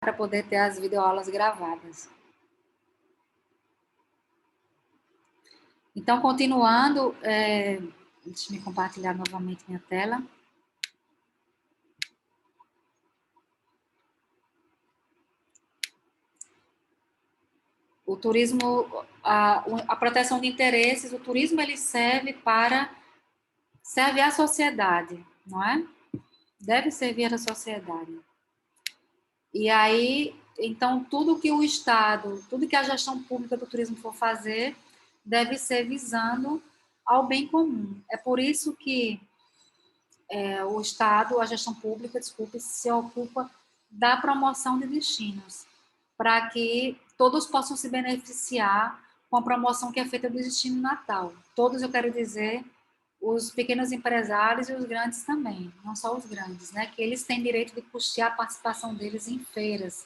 para poder ter as videoaulas gravadas. Então, continuando, deixa eu compartilhar novamente minha tela. O turismo, a proteção de interesses, o turismo ele serve à sociedade, não é? Deve servir à sociedade. E aí, então, tudo que o Estado, tudo que a gestão pública do turismo for fazer, deve ser visando ao bem comum. É por isso que o Estado, a gestão pública, desculpe, se ocupa da promoção de destinos, para que todos possam se beneficiar com a promoção que é feita do destino natal. Todos, eu quero dizer, os pequenos empresários e os grandes também, não só os grandes, né? Que eles têm direito de custear a participação deles em feiras,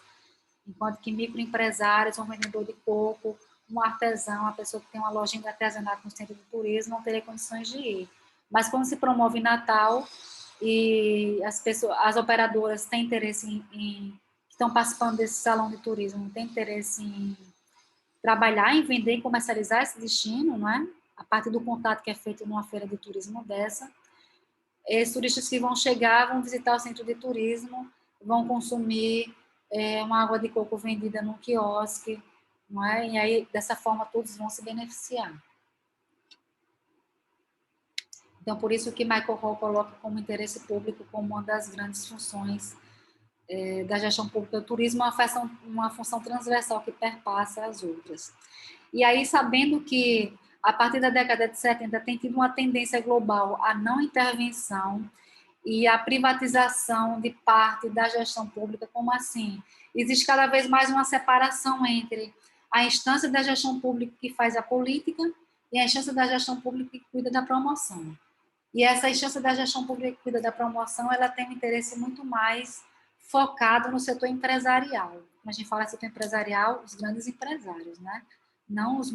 enquanto que microempresários, um vendedor de coco, um artesão, a pessoa que tem uma lojinha de artesanato no centro de turismo, não teria condições de ir. Mas quando se promove Natal e as operadoras têm interesse estão participando desse salão de turismo, têm interesse em trabalhar, em vender e comercializar esse destino, não é? A partir do contato que é feito numa feira de turismo dessa, esses turistas que vão chegar, vão visitar o centro de turismo, vão consumir uma água de coco vendida num quiosque, não é? E aí, dessa forma, todos vão se beneficiar. Então, por isso que Michael Hall coloca como interesse público como uma das grandes funções da gestão pública do turismo, uma função transversal que perpassa as outras. E aí, sabendo que, a partir da década de 70, tem tido uma tendência global à não intervenção e à privatização de parte da gestão pública, como assim? Existe cada vez mais uma separação entre a instância da gestão pública que faz a política e a instância da gestão pública que cuida da promoção. E essa instância da gestão pública que cuida da promoção, ela tem um interesse muito mais focado no setor empresarial. Quando a gente fala setor empresarial, os grandes empresários, né? Não os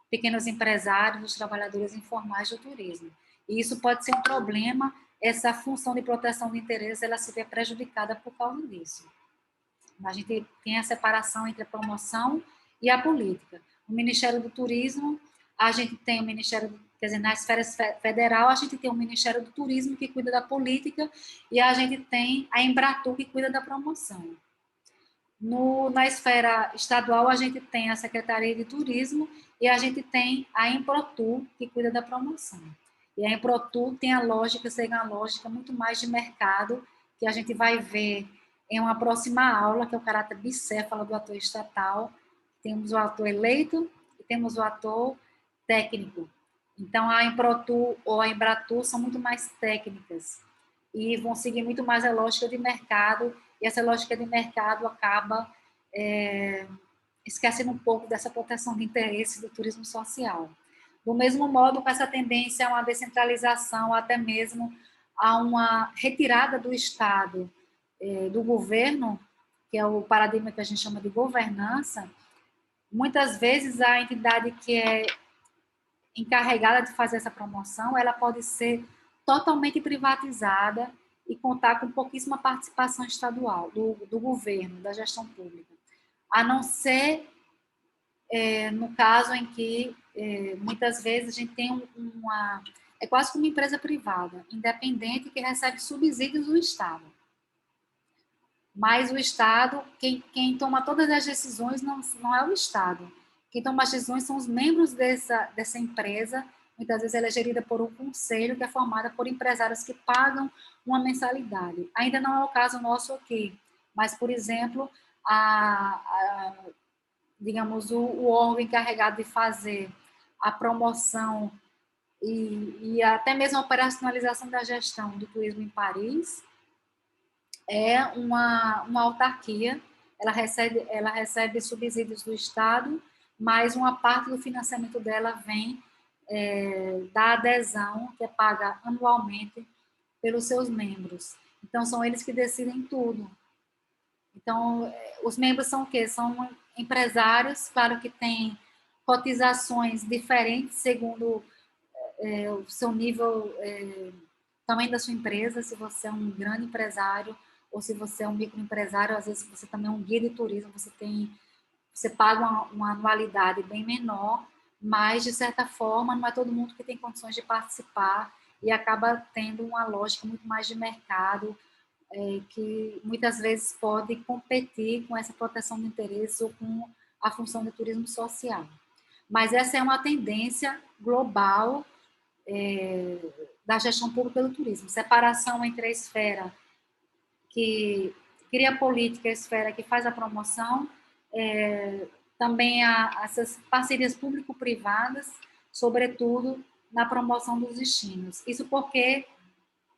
pequenos empresários, os trabalhadores informais do turismo. E isso pode ser um problema, essa função de proteção de interesses, ela se vê prejudicada por causa disso. A gente tem a separação entre a promoção e a política. O Ministério do Turismo, a gente tem o Ministério, quer dizer, na esfera federal, a gente tem o Ministério do Turismo, que cuida da política, e a gente tem a Embratur, que cuida da promoção. Na esfera estadual, a gente tem a Secretaria de Turismo e a gente tem a Emprotur, que cuida da promoção. E a Emprotur tem a lógica, segue uma lógica muito mais de mercado, que a gente vai ver em uma próxima aula, que é o caráter bicéfalo do ator estatal. Temos o ator eleito e temos o ator técnico. Então, a Emprotur ou a Embratur são muito mais técnicas e vão seguir muito mais a lógica de mercado, e essa lógica de mercado acaba esquecendo um pouco dessa proteção de interesses do turismo social. Do mesmo modo, com essa tendência a uma descentralização, até mesmo a uma retirada do Estado, do governo, que é o paradigma que a gente chama de governança, muitas vezes a entidade que é encarregada de fazer essa promoção, ela pode ser totalmente privatizada e contar com pouquíssima participação estadual, do governo, da gestão pública. A não ser no caso em que, muitas vezes, a gente tem é quase como uma empresa privada, independente, que recebe subsídios do Estado. Mas o Estado, quem toma todas as decisões não é o Estado. Quem toma as decisões são os membros dessa empresa. Muitas vezes ela é gerida por um conselho que é formada por empresários que pagam uma mensalidade. Ainda não é o caso nosso aqui, mas, por exemplo, digamos, o órgão encarregado de fazer a promoção e até mesmo a operacionalização da gestão do turismo em Paris é uma autarquia. Ela recebe subsídios do Estado, mas uma parte do financiamento dela vem da adesão que é paga anualmente pelos seus membros. Então, são eles que decidem tudo. Então, os membros são o quê? São empresários, claro que tem cotizações diferentes segundo o seu nível, tamanho da sua empresa. Se você é um grande empresário, ou se você é um microempresário, às vezes você também é um guia de turismo, você paga uma anualidade bem menor, mas, de certa forma, não é todo mundo que tem condições de participar e acaba tendo uma lógica muito mais de mercado, que muitas vezes pode competir com essa proteção de interesses ou com a função de turismo social. Mas essa é uma tendência global da gestão pública do turismo. Separação entre a esfera que cria política e a esfera que faz a promoção, também essas parcerias público-privadas, sobretudo na promoção dos destinos. Isso porque,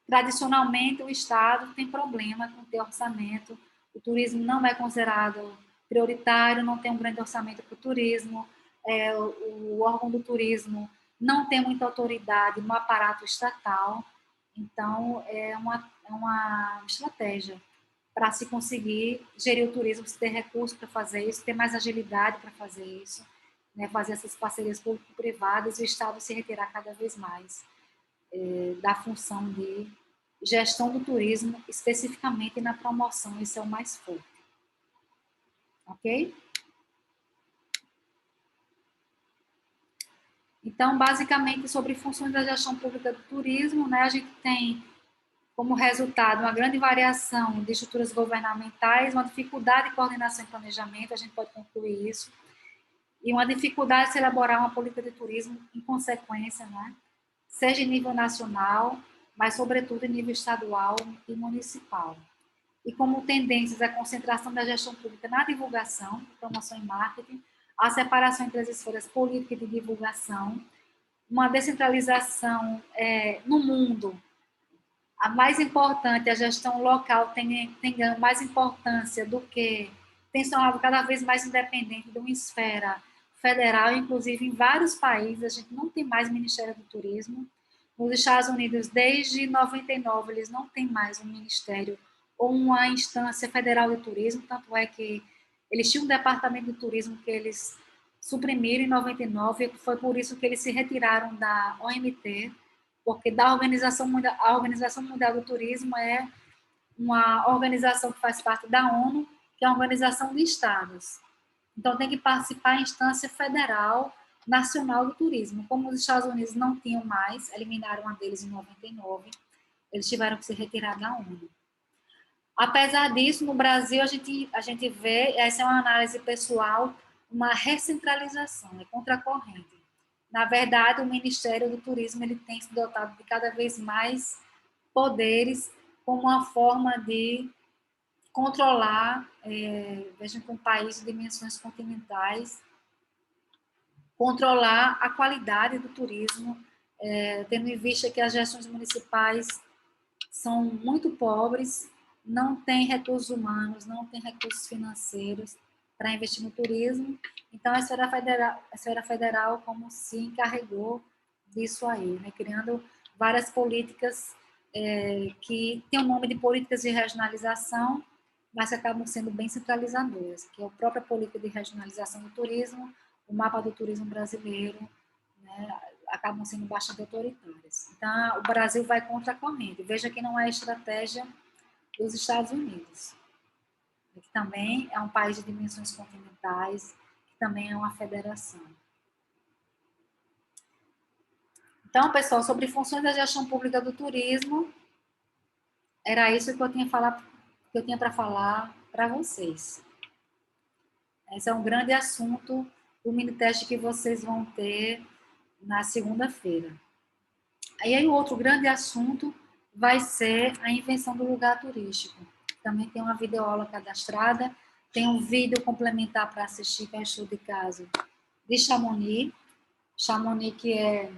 tradicionalmente, o Estado tem problema com ter orçamento, o turismo não é considerado prioritário, não tem um grande orçamento para o turismo, o órgão do turismo não tem muita autoridade no aparato estatal, então é uma estratégia para se conseguir gerir o turismo, se ter recursos para fazer isso, ter mais agilidade para fazer isso, né, fazer essas parcerias público-privadas e o Estado se retirar cada vez mais da função de gestão do turismo, especificamente na promoção, isso é o mais forte. Ok? Então, basicamente, sobre funções da gestão pública do turismo, né, a gente tem como resultado uma grande variação de estruturas governamentais, uma dificuldade de coordenação e planejamento, a gente pode concluir isso, e uma dificuldade de se elaborar uma política de turismo em consequência, né, seja em nível nacional, mas sobretudo em nível estadual e municipal. E como tendências a concentração da gestão pública na divulgação, promoção e marketing, a separação entre as esferas política e de divulgação, uma descentralização no mundo. A mais importante, a gestão local tem ganho mais importância do que tem se tornado cada vez mais independente de uma esfera federal, inclusive em vários países a gente não tem mais Ministério do Turismo. Nos Estados Unidos, desde 99, eles não têm mais um ministério ou uma instância federal de turismo, tanto é que eles tinham um departamento de turismo que eles suprimiram em 99, e foi por isso que eles se retiraram da OMT, porque a Organização Mundial do Turismo é uma organização que faz parte da ONU, que é uma organização de estados. Então, tem que participar em instância federal, nacional do turismo. Como os Estados Unidos não tinham mais, eliminaram a deles em 99, eles tiveram que se retirar da ONU. Apesar disso, no Brasil, a gente vê, essa é uma análise pessoal, uma recentralização, é contracorrente. Na verdade, o Ministério do Turismo ele tem se dotado de cada vez mais poderes como uma forma de controlar, vejam que um país de dimensões continentais, controlar a qualidade do turismo, tendo em vista que as gestões municipais são muito pobres, não têm recursos humanos, não têm recursos financeiros para investir no turismo. Então, a esfera federal como se encarregou disso aí, né? Criando várias políticas que têm o nome de políticas de regionalização, mas que acabam sendo bem centralizadoras, que é a própria política de regionalização do turismo, o mapa do turismo brasileiro, né? Acabam sendo bastante autoritárias. Então, o Brasil vai contra a corrente. Veja que não é a estratégia dos Estados Unidos, que também é um país de dimensões continentais, que também é uma federação. Então, pessoal, sobre funções da gestão pública do turismo, era isso que eu tinha para falar para vocês. Esse é um grande assunto do mini teste que vocês vão ter na segunda-feira. Aí o outro grande assunto vai ser a invenção do lugar turístico. Também tem uma videoaula cadastrada, tem um vídeo complementar para assistir, que é o estudo de caso de Chamonix. Chamonix, que é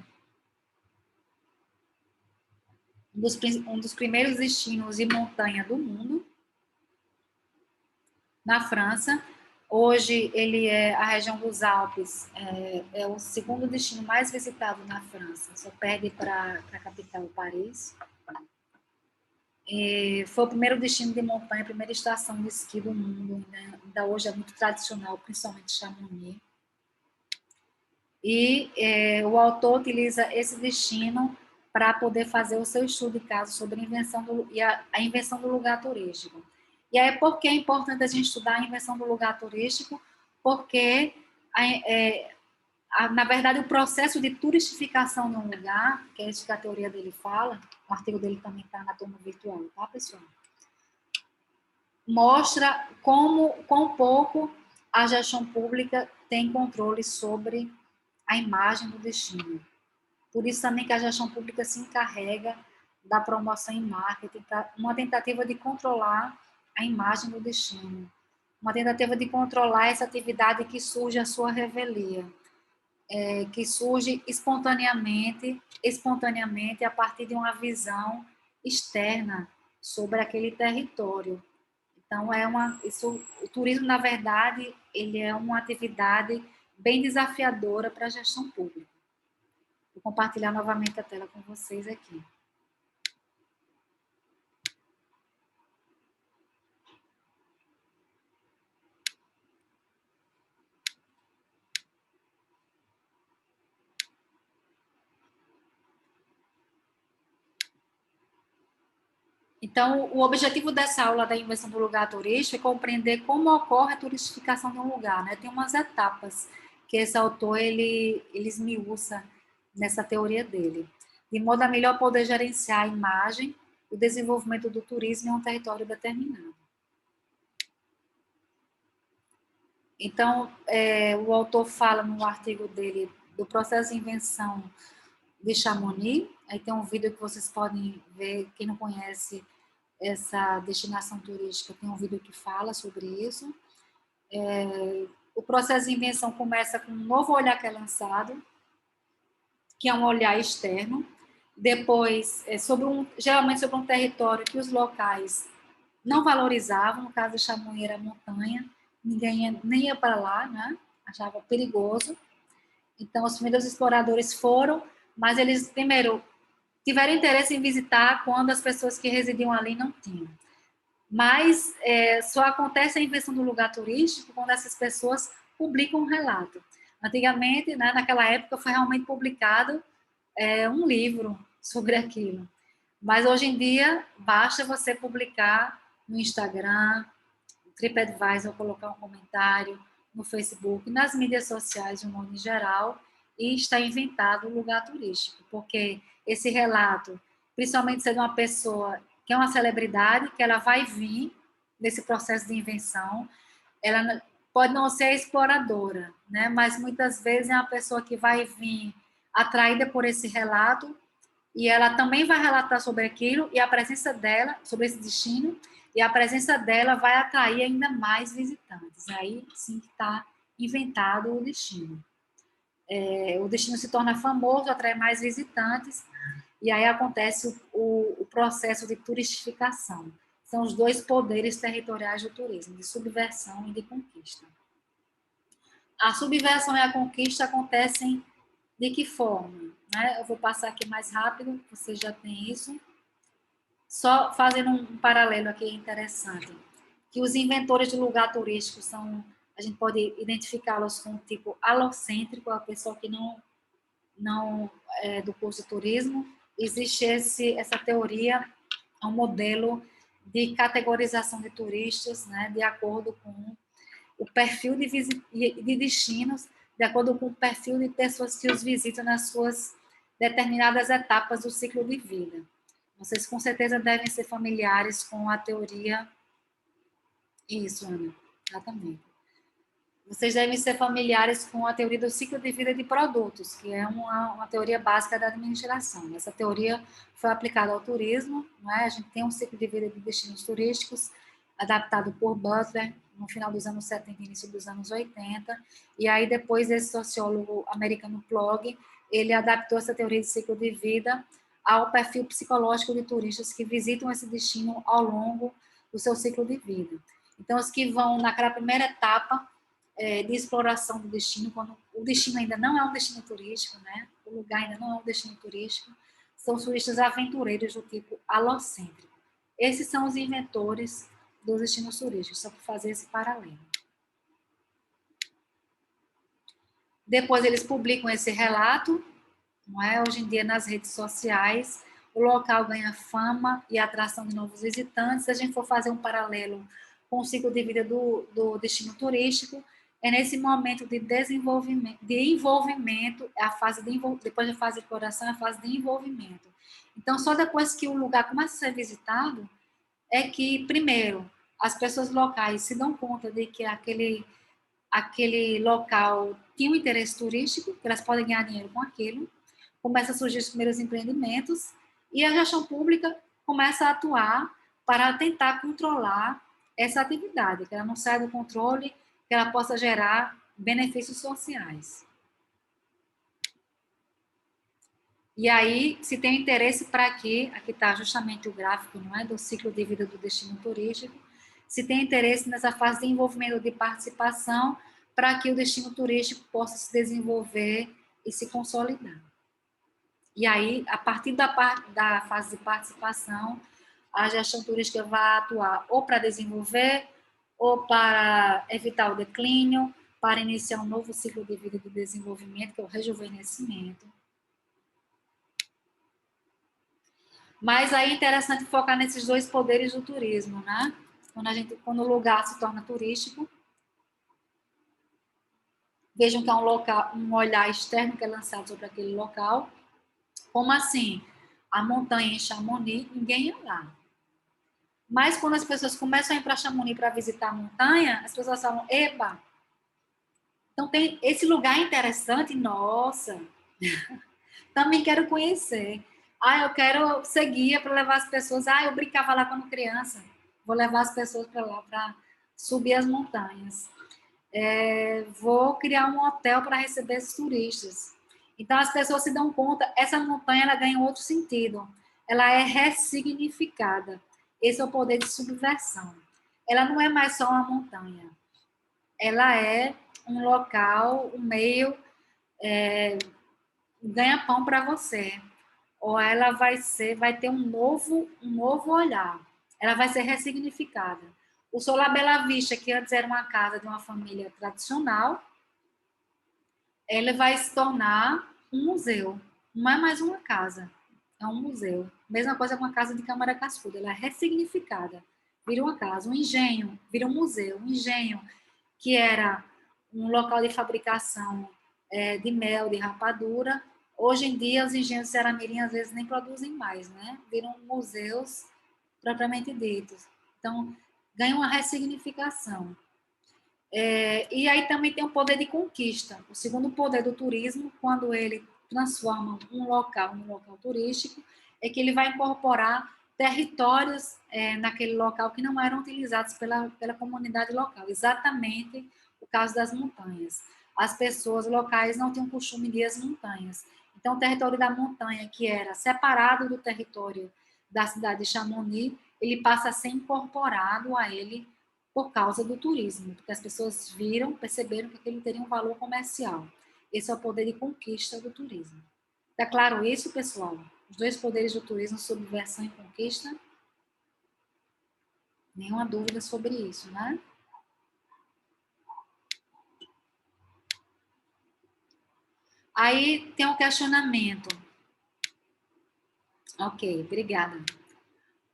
um dos primeiros destinos de montanha do mundo, na França. Hoje, ele é a região dos Alpes, é o segundo destino mais visitado na França, só perde para a capital, Paris. Foi o primeiro destino de montanha, a primeira estação de esqui do mundo, né? Ainda hoje é muito tradicional, principalmente Chamonix. E o autor utiliza esse destino para poder fazer o seu estudo de caso sobre a invenção a invenção do lugar turístico. E aí, por que é importante a gente estudar a invenção do lugar turístico? Porque, na verdade, o processo de turistificação de um lugar, que é isso que a teoria dele fala, o artigo dele também está na turma virtual, tá, pessoal? Mostra quão pouco a gestão pública tem controle sobre a imagem do destino. Por isso também que a gestão pública se encarrega da promoção e marketing, uma tentativa de controlar a imagem do destino, uma tentativa de controlar essa atividade que surge à sua revelia, que surge espontaneamente a partir de uma visão externa sobre aquele território. Então, o turismo, na verdade, ele é uma atividade bem desafiadora para a gestão pública. Vou compartilhar novamente a tela com vocês aqui. Então, o objetivo dessa aula da invenção do lugar turístico é compreender como ocorre a turistificação de um lugar, né? Tem umas etapas que esse autor ele esmiuça nessa teoria dele, de modo a melhor poder gerenciar a imagem e o desenvolvimento do turismo em um território determinado. Então, o autor fala no artigo dele do processo de invenção de Chamonix. Aí tem um vídeo que vocês podem ver, quem não conhece essa destinação turística, tem um vídeo que fala sobre isso. O processo de invenção começa com um novo olhar que é lançado, que é um olhar externo. Depois, geralmente sobre um território que os locais não valorizavam, no caso de Chamonix era montanha, ninguém nem ia para lá, né? Achava perigoso. Então, os primeiros exploradores foram, mas eles, primeiro, tiveram interesse em visitar quando as pessoas que residiam ali não tinham. Mas só acontece a invenção do lugar turístico quando essas pessoas publicam um relato. Antigamente, né, naquela época, foi realmente publicado um livro sobre aquilo. Mas hoje em dia, basta você publicar no Instagram, no TripAdvisor, colocar um comentário, no Facebook, nas mídias sociais de um modo geral, e está inventado o lugar turístico, porque esse relato, principalmente sendo uma pessoa que é uma celebridade, que ela vai vir nesse processo de invenção, ela pode não ser exploradora, né? Mas muitas vezes é uma pessoa que vai vir atraída por esse relato e ela também vai relatar sobre aquilo e a presença dela, sobre esse destino, e a presença dela vai atrair ainda mais visitantes. Aí sim que está inventado o destino. O destino se torna famoso, atrai mais visitantes, e aí acontece o processo de turistificação. São os dois poderes territoriais do turismo, de subversão e de conquista. A subversão e a conquista acontecem de que forma? Né? Eu vou passar aqui mais rápido, vocês já têm isso. Só fazendo um paralelo aqui interessante, que os inventores de lugar turístico a gente pode identificá-los com um tipo alocêntrico, a pessoa que não é do curso de turismo. Existe essa teoria, um modelo de categorização de turistas, né, de acordo com o perfil de destinos, de acordo com o perfil de pessoas que os visitam nas suas determinadas etapas do ciclo de vida. Vocês com certeza devem ser familiares com a teoria. Isso, Ana, exatamente. Vocês devem ser familiares com a teoria do ciclo de vida de produtos, que é uma teoria básica da administração. Essa teoria foi aplicada ao turismo, não é? A gente tem um ciclo de vida de destinos turísticos, adaptado por Butler, no final dos anos 70 e início dos anos 80, e aí depois esse sociólogo americano Plog, ele adaptou essa teoria de ciclo de vida ao perfil psicológico de turistas que visitam esse destino ao longo do seu ciclo de vida. Então, os que vão naquela primeira etapa de exploração do destino, quando o destino ainda não é um destino turístico, né? O lugar ainda não é um destino turístico, são os turistas aventureiros do tipo alocêntrico. Esses são os inventores dos destinos turísticos, só para fazer esse paralelo. Depois eles publicam esse relato, não é? Hoje em dia, nas redes sociais, o local ganha fama e atração de novos visitantes. Se a gente for fazer um paralelo com o ciclo de vida do destino turístico, é nesse momento de desenvolvimento, de envolvimento, é a fase de depois da fase de exploração, é a fase de envolvimento. Então, só depois que o lugar começa a ser visitado, é que, primeiro, as pessoas locais se dão conta de que aquele local tinha um interesse turístico, que elas podem ganhar dinheiro com aquilo, começa a surgir os primeiros empreendimentos, e a gestão pública começa a atuar para tentar controlar essa atividade, que ela não saia do controle, que ela possa gerar benefícios sociais. E aí, se tem interesse para aqui está justamente o gráfico, não é, do ciclo de vida do destino turístico, se tem interesse nessa fase de envolvimento de participação para que o destino turístico possa se desenvolver e se consolidar. E aí, a partir da fase de participação, a gestão turística vai atuar ou para desenvolver, ou para evitar o declínio, para iniciar um novo ciclo de vida de desenvolvimento, que é o rejuvenescimento. Mas aí é interessante focar nesses dois poderes do turismo, né? Quando o lugar se torna turístico, vejam que é um olhar externo que é lançado sobre aquele local. Como assim? A montanha em Chamonix, ninguém ia lá. Mas quando as pessoas começam a ir para Chamonix para visitar a montanha, as pessoas falam, epa, então tem esse lugar interessante, nossa, também quero conhecer. Ah, eu quero ser guia para levar as pessoas. Ah, eu brincava lá quando criança. Vou levar as pessoas para lá para subir as montanhas. Vou criar um hotel para receber esses turistas. Então as pessoas se dão conta, essa montanha ela ganha outro sentido. Ela é ressignificada. Esse é o poder de subversão. Ela não é mais só uma montanha. Ela é um local, um meio ganha-pão para você. Ou ela vai ter um novo olhar. Ela vai ser ressignificada. O Solar Bela Vista, que antes era uma casa de uma família tradicional, ela vai se tornar um museu. Não é mais uma casa, é um museu. Mesma coisa com a casa de Câmara Cascuda, ela é ressignificada. Vira uma casa, um engenho, vira um museu. Um engenho que era um local de fabricação de mel, de rapadura. Hoje em dia, os engenhos de Ceramirim às vezes nem produzem mais, né? Viram museus propriamente ditos. Então, ganha uma ressignificação. E aí também tem o poder de conquista. O segundo poder do turismo, quando ele transforma um local num local turístico, é que ele vai incorporar territórios naquele local que não eram utilizados pela comunidade local. Exatamente o caso das montanhas. As pessoas locais não tinham costume de ir às montanhas. Então, o território da montanha, que era separado do território da cidade de Chamonix, ele passa a ser incorporado a ele por causa do turismo, porque as pessoas perceberam que aquilo teria um valor comercial. Esse é o poder de conquista do turismo. Tá claro isso, pessoal? Os dois poderes do turismo, subversão e conquista? Nenhuma dúvida sobre isso, né? Aí tem um questionamento. Ok, obrigada.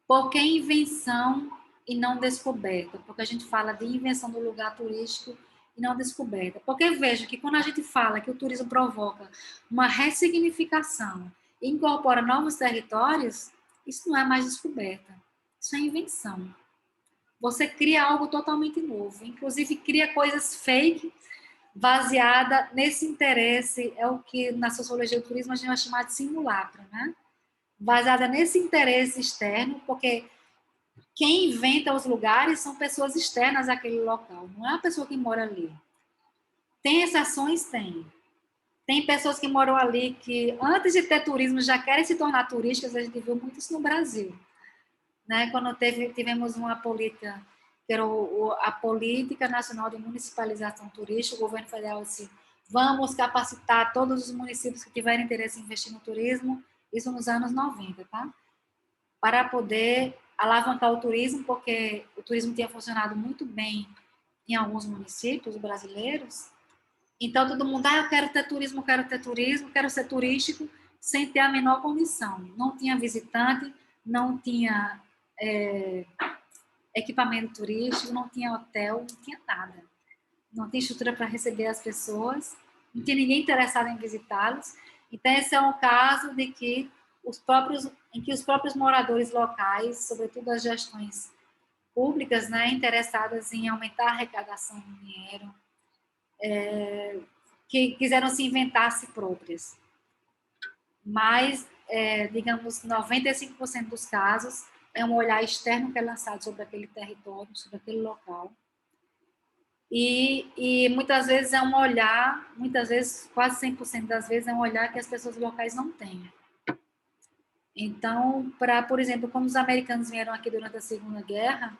Por que invenção e não descoberta? Porque a gente fala de invenção do lugar turístico e não descoberta. Porque veja que quando a gente fala que o turismo provoca uma ressignificação e incorpora novos territórios, isso não é mais descoberta, isso é invenção. Você cria algo totalmente novo, inclusive cria coisas fake baseada nesse interesse, é o que na sociologia do turismo a gente vai chamar de simulacro, né? Baseada nesse interesse externo, porque quem inventa os lugares são pessoas externas àquele local, não é a pessoa que mora ali. Tem exceções? Tem. Tem pessoas que moram ali que, antes de ter turismo, já querem se tornar turísticas, a gente viu muito isso no Brasil. Né? Quando tivemos uma política, que era a Política Nacional de Municipalização Turística, o governo federal disse, vamos capacitar todos os municípios que tiverem interesse em investir no turismo, isso nos anos 90, tá? Para poder alavancar o turismo, porque o turismo tinha funcionado muito bem em alguns municípios brasileiros, Então, todo mundo, eu quero ter turismo, quero ser turístico, sem ter a menor condição. Não tinha visitante, não tinha equipamento turístico, não tinha hotel, não tinha nada. Não tinha estrutura para receber as pessoas, não tinha ninguém interessado em visitá-los. Então, esse é um caso de que em que os próprios moradores locais, sobretudo as gestões públicas, né, interessadas em aumentar a arrecadação do dinheiro, que quiseram se inventar a si próprias. Mas, digamos, 95% dos casos é um olhar externo que é lançado sobre aquele território, sobre aquele local. E muitas vezes é um olhar, muitas vezes, quase 100% das vezes, é um olhar que as pessoas locais não têm. Então, por exemplo, quando os americanos vieram aqui durante a Segunda Guerra,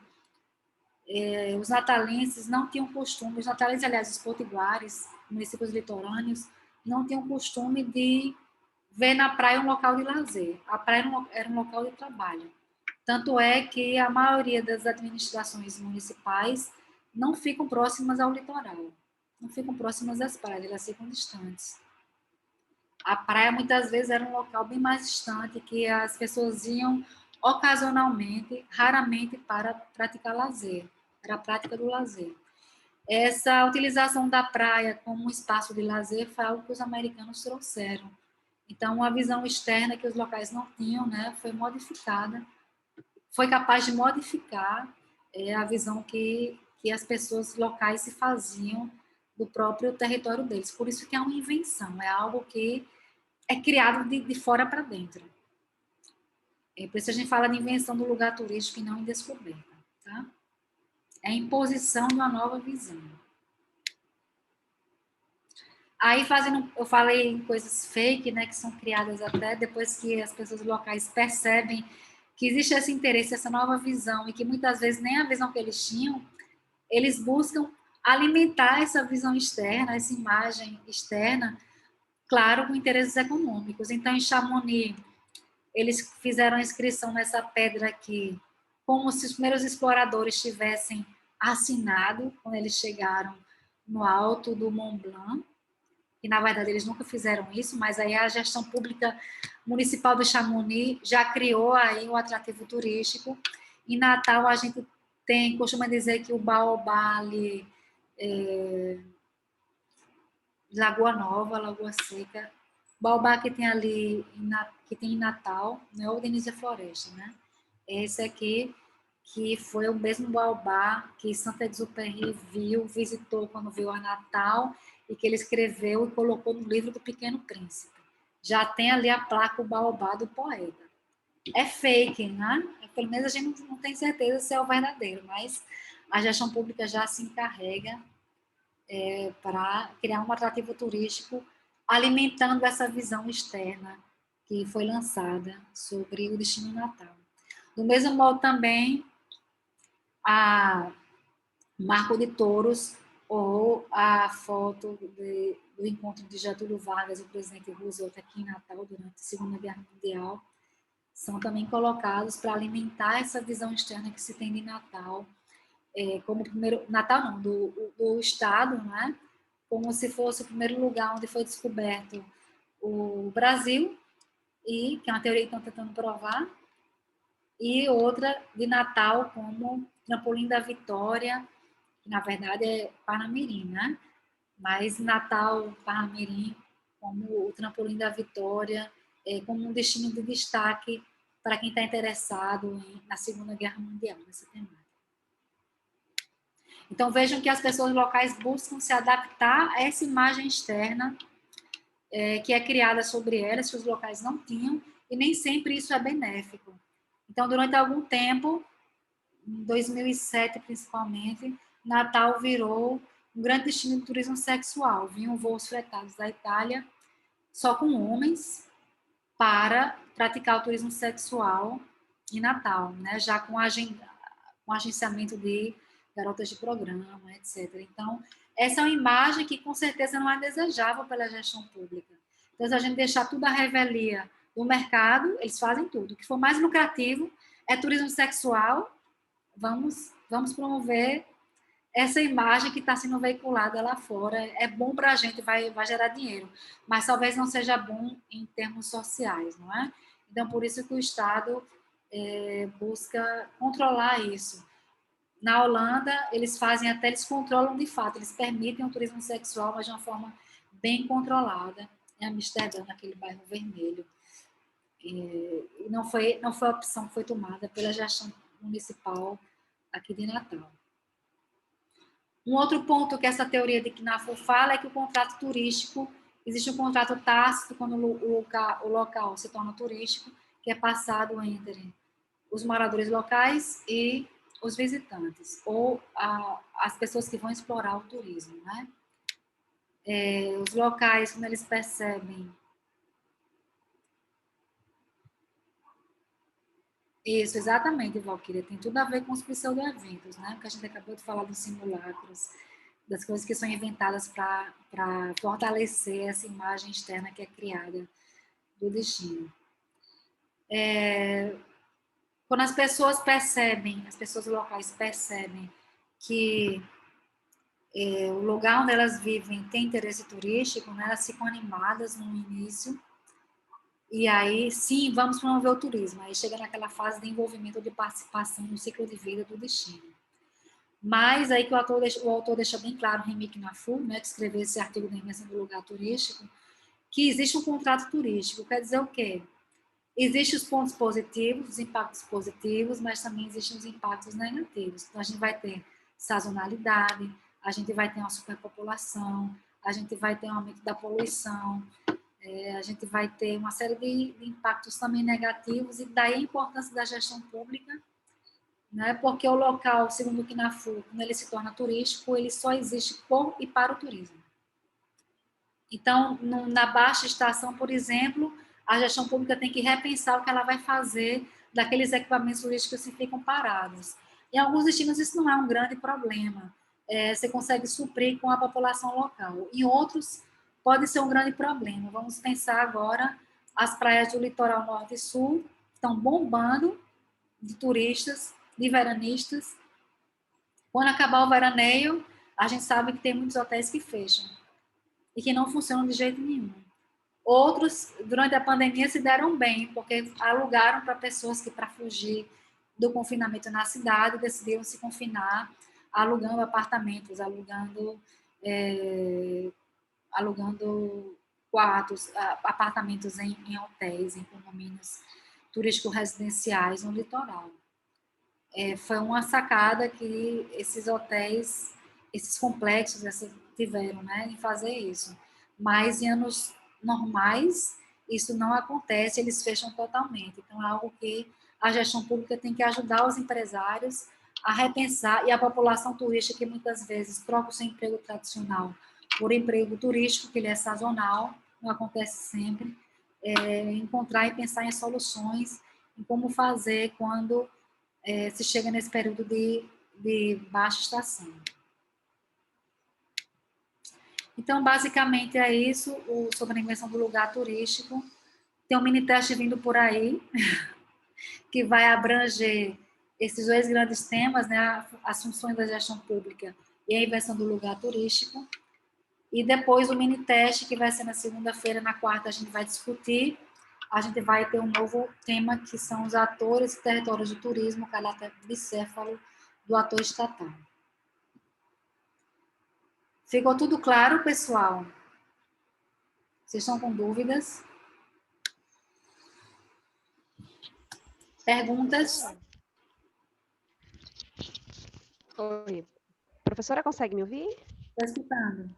os natalenses não tinham costume, os natalenses, aliás, os potiguares, municípios litorâneos, não tinham costume de ver na praia um local de lazer. A praia era um local de trabalho. Tanto é que a maioria das administrações municipais não ficam próximas ao litoral, não ficam próximas às praias, elas ficam distantes. A praia muitas vezes era um local bem mais distante, que as pessoas iam ocasionalmente, raramente, para praticar lazer. Era a prática do lazer. Essa utilização da praia como um espaço de lazer foi algo que os americanos trouxeram. Então, uma visão externa que os locais não tinham, né, foi modificada, foi capaz de modificar a visão que as pessoas locais se faziam do próprio território deles. Por isso que é uma invenção, é algo que é criado de fora para dentro. Por isso a gente fala de invenção do lugar turístico e não em descoberta. Tá? É a imposição de uma nova visão. Aí eu falei em coisas fake, né, que são criadas até depois que as pessoas locais percebem que existe esse interesse, essa nova visão, e que muitas vezes nem a visão que eles tinham, eles buscam alimentar essa visão externa, essa imagem externa, claro, com interesses econômicos. Então, em Chamonix, eles fizeram a inscrição nessa pedra aqui, como se os primeiros exploradores tivessem assinado quando eles chegaram no alto do Mont Blanc, e na verdade eles nunca fizeram isso, mas aí a gestão pública municipal de Chamonix já criou aí um atrativo turístico. Em Natal a gente costuma dizer que o Baobá ali, Lagoa Nova, Lagoa Seca, Baobá que tem ali, que tem em Natal, não é o Denise Floresta, né? Esse aqui, que foi o mesmo Baobá que Saint-Exupéry visitou quando veio a Natal, e que ele escreveu e colocou no livro do Pequeno Príncipe. Já tem ali a placa, o Baobá do poeta. É fake, né? Pelo menos a gente não tem certeza se é o verdadeiro, mas a gestão pública já se encarrega para criar um atrativo turístico, alimentando essa visão externa que foi lançada sobre o destino natal. Do mesmo modo também, a Marco de Touros, ou a foto do encontro de Getúlio Vargas e o presidente Roosevelt aqui em Natal durante a Segunda Guerra Mundial, são também colocados para alimentar essa visão externa que se tem de Natal, como primeiro Natal não, do Estado, né? Como se fosse o primeiro lugar onde foi descoberto o Brasil, e que é uma teoria que estão tentando provar, e outra de Natal como trampolim da vitória, que na verdade é Parnamirim, né? Mas Natal, Parnamirim, como o trampolim da vitória, como um destino de destaque para quem está interessado na Segunda Guerra Mundial, nessa temática. Então vejam que as pessoas locais buscam se adaptar a essa imagem externa que é criada sobre elas, que os locais não tinham, e nem sempre isso é benéfico. Então, durante algum tempo, em 2007 principalmente, Natal virou um grande destino de turismo sexual. Vinham voos fretados da Itália só com homens para praticar o turismo sexual em Natal, né? Já com agenciamento de garotas de programa, etc. Então, essa é uma imagem que com certeza não é desejável pela gestão pública. Então, se a gente deixar tudo à revelia do mercado, eles fazem tudo. O que for mais lucrativo é turismo sexual, vamos promover essa imagem que está sendo veiculada lá fora é bom para a gente, vai gerar dinheiro, mas talvez não seja bom em termos sociais, não é? Então, por isso que o Estado busca controlar isso. Na Holanda, eles controlam de fato, eles permitem o turismo sexual, mas de uma forma bem controlada, em Amsterdã, naquele bairro vermelho. E não foi a opção que foi tomada pela gestão municipal aqui de Natal. Um outro ponto que essa teoria de Knafel fala é que o contrato turístico, existe um contrato tácito quando o local se torna turístico, que é passado entre os moradores locais e os visitantes, ou as pessoas que vão explorar o turismo, né? Os locais, quando eles percebem isso, exatamente, Valquíria, tem tudo a ver com os pseudo-eventos, né? Que a gente acabou de falar dos simulacros, das coisas que são inventadas para fortalecer essa imagem externa que é criada do destino. Quando as pessoas percebem, as pessoas locais percebem que o lugar onde elas vivem tem interesse turístico, né, elas ficam animadas no início, e aí, sim, vamos promover o turismo. Aí chega naquela fase de envolvimento, de participação no ciclo de vida do destino. Mas aí que o autor deixa bem claro, Remy Knafel, né, que escreveu esse artigo da invenção do lugar turístico, que existe um contrato turístico. Quer dizer o quê? Existem os pontos positivos, os impactos positivos, mas também existem os impactos negativos. Então, a gente vai ter sazonalidade, a gente vai ter uma superpopulação, a gente vai ter um aumento da poluição, a gente vai ter uma série de impactos também negativos, e daí a importância da gestão pública, né? Porque o local, segundo o Knafel, quando ele se torna turístico, ele só existe por e para o turismo. Então, na baixa estação, por exemplo, a gestão pública tem que repensar o que ela vai fazer daqueles equipamentos turísticos que ficam parados. Em alguns destinos isso não é um grande problema, você consegue suprir com a população local. Em outros, pode ser um grande problema. Vamos pensar agora as praias do litoral norte e sul, estão bombando de turistas, de veranistas. Quando acabar o veraneio, a gente sabe que tem muitos hotéis que fecham e que não funcionam de jeito nenhum. Outros, durante a pandemia, se deram bem, porque alugaram para pessoas que, para fugir do confinamento na cidade, decidiram se confinar, alugando apartamentos, alugando quartos, apartamentos em hotéis, em condomínios turísticos residenciais no litoral. Foi uma sacada que esses hotéis, esses complexos tiveram, né, em fazer isso. Mas em anos normais, isso não acontece, eles fecham totalmente. Então, é algo que a gestão pública tem que ajudar os empresários a repensar, e a população turística, que muitas vezes troca o seu emprego tradicional por emprego turístico, que ele é sazonal, não acontece sempre, encontrar e pensar em soluções, em como fazer quando se chega nesse período de baixa estação. Então, basicamente é isso, sobre a invenção do lugar turístico. Tem um mini teste vindo por aí, que vai abranger esses dois grandes temas, né, as funções da gestão pública e a invenção do lugar turístico. E depois o mini teste, que vai ser na segunda-feira, na quarta a gente vai discutir. A gente vai ter um novo tema, que são os atores e territórios do turismo, caráter bicéfalo do ator estatal. Ficou tudo claro, pessoal? Vocês estão com dúvidas? Perguntas? Oi. Professora, consegue me ouvir? Estou escutando.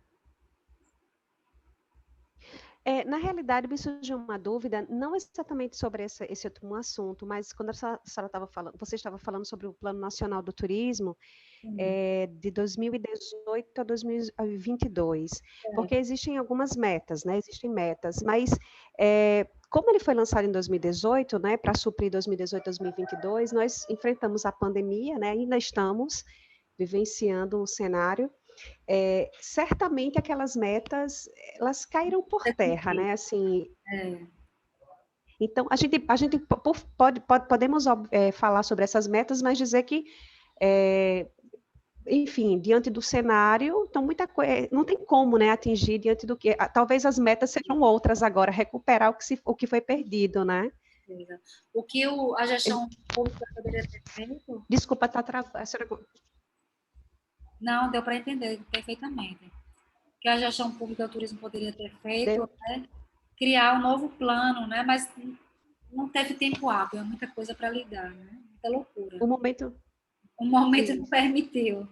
Na realidade, me surgiu uma dúvida, não exatamente sobre esse último assunto, mas quando a senhora estava falando, você estava falando sobre o Plano Nacional do Turismo, de 2018 a 2022, porque existem algumas metas, né? Existem metas, mas como ele foi lançado em 2018, né, para suprir 2018 a 2022, nós enfrentamos a pandemia, né? Ainda estamos vivenciando um cenário. Certamente aquelas metas, elas caíram por terra, né? Assim, então, a gente podemos falar sobre essas metas, mas dizer que enfim, diante do cenário, então muita coisa, não tem como, né, atingir diante do que, talvez as metas sejam outras agora, recuperar o que foi perdido, né? O que a gestão pública poderia ter feito? Desculpa, tá travando. Não, deu para entender perfeitamente. O que a gestão pública do turismo poderia ter feito é criar um novo plano, né? Mas não teve tempo hábil, é muita coisa para lidar, né? Muita loucura. O momento. O momento não Isso. permitiu.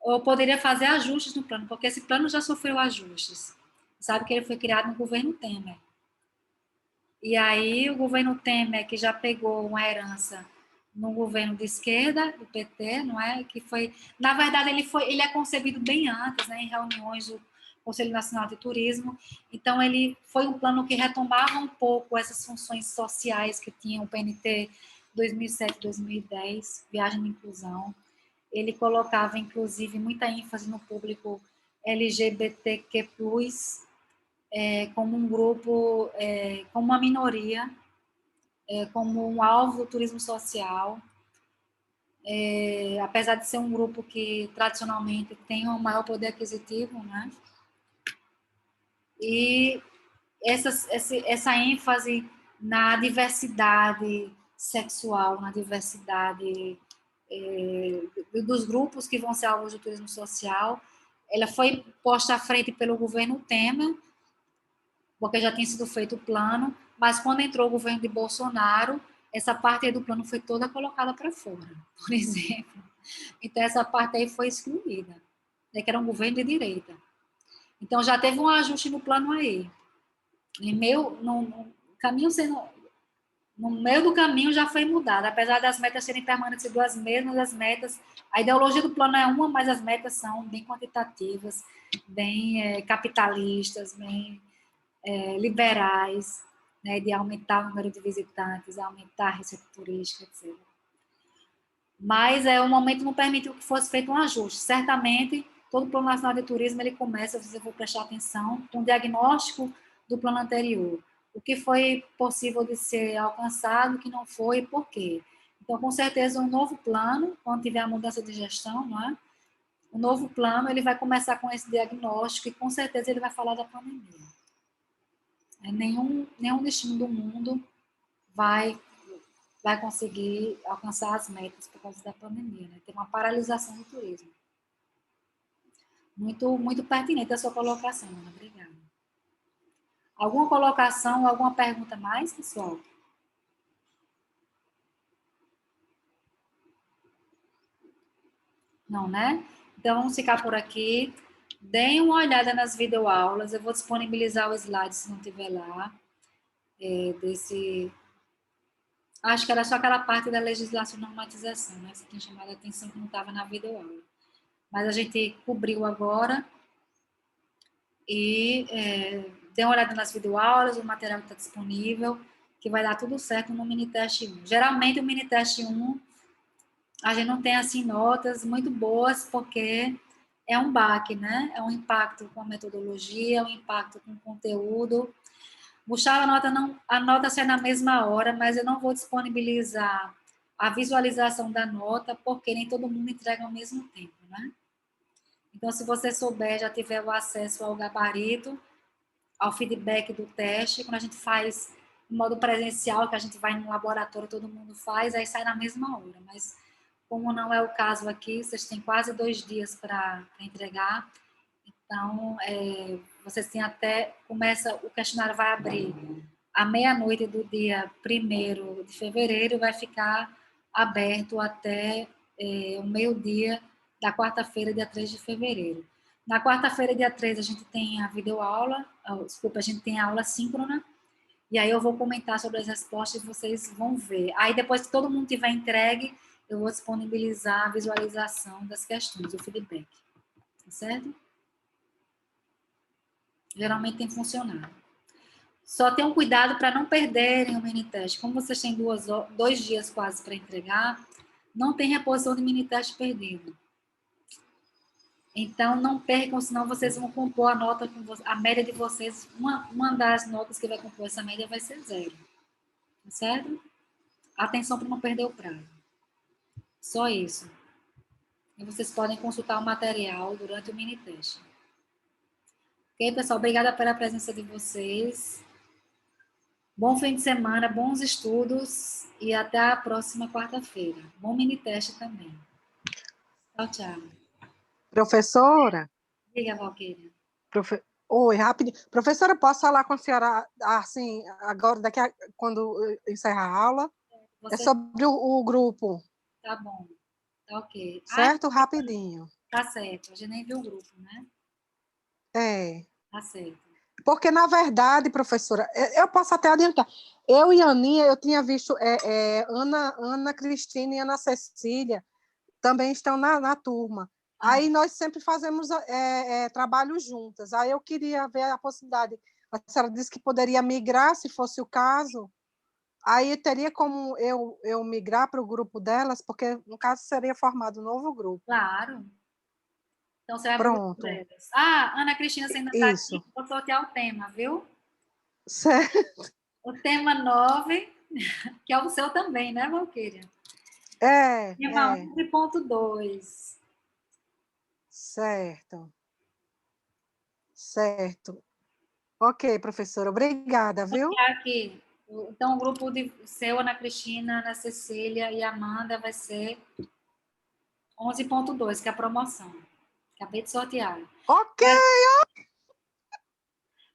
Ou poderia fazer ajustes no plano, porque esse plano já sofreu ajustes. Sabe que ele foi criado no governo Temer. E aí o governo Temer, que já pegou uma herança no governo de esquerda, do PT, não é? Que foi, na verdade, ele é concebido bem antes, né, em reuniões do Conselho Nacional de Turismo. Então ele foi um plano que retomava um pouco essas funções sociais que tinha o PNT 2007-2010, viagem de inclusão. Ele colocava, inclusive, muita ênfase no público LGBTQ+, como um grupo, como uma minoria, como um alvo do turismo social, apesar de ser um grupo que tradicionalmente tem um maior poder aquisitivo, né? E essa ênfase na diversidade sexual, na diversidade dos grupos que vão ser alvos do turismo social, ela foi posta à frente pelo governo Temer, porque já tinha sido feito o plano, mas quando entrou o governo de Bolsonaro, essa parte aí do plano foi toda colocada para fora, por exemplo. Então, essa parte aí foi excluída, né, que era um governo de direita. Então, já teve um ajuste no plano aí. No meio do caminho já foi mudado, apesar das metas serem permanecidas as mesmas, as metas, a ideologia do plano é uma, mas as metas são bem quantitativas, bem capitalistas, bem liberais, né, de aumentar o número de visitantes, aumentar a receita turística, etc. Mas o momento não permitiu que fosse feito um ajuste. Certamente, todo o Plano Nacional de Turismo ele começa, se você for prestar atenção, com um diagnóstico do plano anterior. O que foi possível de ser alcançado, o que não foi e por quê. Então, com certeza, um novo plano, quando tiver a mudança de gestão, não é? O novo plano ele vai começar com esse diagnóstico e com certeza ele vai falar da pandemia. Nenhum destino do mundo vai conseguir alcançar as metas por causa da pandemia. Né? Tem uma paralisação do turismo. Muito pertinente a sua colocação, Ana. Obrigada. Alguma colocação, alguma pergunta mais, pessoal? Não, né? Então, vamos ficar por aqui. Deem uma olhada nas videoaulas. Eu vou disponibilizar o slide, se não tiver lá, Acho que era só aquela parte da legislação e normatização, né? Você tinha chamado a atenção que não estava na videoaula. Mas a gente cobriu agora e dê uma olhada nas videoaulas, o material que está disponível, que vai dar tudo certo no Miniteste 1. Geralmente, o Miniteste 1, a gente não tem, assim, notas muito boas, porque é um baque, né? É um impacto com a metodologia, um impacto com o conteúdo. Gustavo, a nota sai na mesma hora, mas eu não vou disponibilizar a visualização da nota, porque nem todo mundo entrega ao mesmo tempo, né? Então, se você souber, já tiver o acesso ao gabarito, ao feedback do teste, quando a gente faz em modo presencial, que a gente vai no laboratório, todo mundo faz, aí sai na mesma hora. Mas, como não é o caso aqui, vocês têm quase 2 dias para entregar, então, vocês têm o questionário vai abrir à meia-noite do dia 1º de fevereiro e vai ficar aberto até o meio-dia da quarta-feira, dia 3 de fevereiro. Na quarta-feira, dia 3, a gente tem a videoaula, a gente tem a aula síncrona, e aí eu vou comentar sobre as respostas e vocês vão ver. Aí, depois que todo mundo tiver entregue, eu vou disponibilizar a visualização das questões, o feedback. Tá certo? Geralmente tem funcionado. Só tenham cuidado para não perderem o mini-teste. Como vocês têm 2 dias quase para entregar, não tem reposição de mini-teste perdido. Então, não percam, senão vocês vão compor a nota, a média de vocês, uma das notas que vai compor essa média vai ser 0. Tá certo? Atenção para não perder o prazo. Só isso. E vocês podem consultar o material durante o mini teste. Ok, pessoal? Obrigada pela presença de vocês. Bom fim de semana, bons estudos e até a próxima quarta-feira. Bom mini teste também. Tchau, tchau. Professora? Diga, Valquíria. Oi, rapidinho. Professora, posso falar com a senhora, assim, agora, quando encerrar a aula? É sobre o grupo. Tá bom. Tá ok. Certo? Rapidinho. Tá certo. A gente nem viu o grupo, né? É. Tá certo. Porque, na verdade, professora, eu posso até adiantar. Eu e a Aninha, eu tinha visto Ana Cristina e Ana Cecília também estão na turma. Aí nós sempre fazemos trabalho juntas. Aí eu queria ver a possibilidade. A senhora disse que poderia migrar, se fosse o caso. Aí teria como eu migrar para o grupo delas, porque, no caso, seria formado um novo grupo. Claro. Então, você vai para o grupo Pronto. delas. Ah, Ana Cristina, você ainda está Isso. aqui. Vou sortear o tema, viu? Certo. O tema 9, que é o seu também, né, Valquíria? Tema 11.2. Certo. Certo. Ok, professora. Obrigada, viu? Aqui. Então, o grupo de seu, Ana Cristina, Ana Cecília e Amanda vai ser 11.2, que é a promoção. Acabei de sortear. Ok.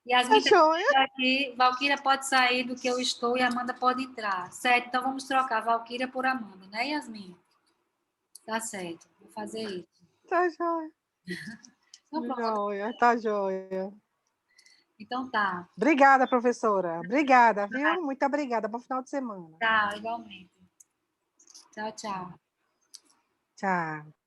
Yasmin Tá joia. aqui. Valquíria pode sair do que eu estou e Amanda pode entrar. Certo, então vamos trocar Valquíria por Amanda, né, Yasmin? Tá certo, vou fazer isso. Tá joia. Então, pronto. Joia, tá joia. Então tá. Obrigada, professora. Obrigada, viu? Muito obrigada. Bom final de semana. Tá, igualmente. Tchau, tchau. Tchau.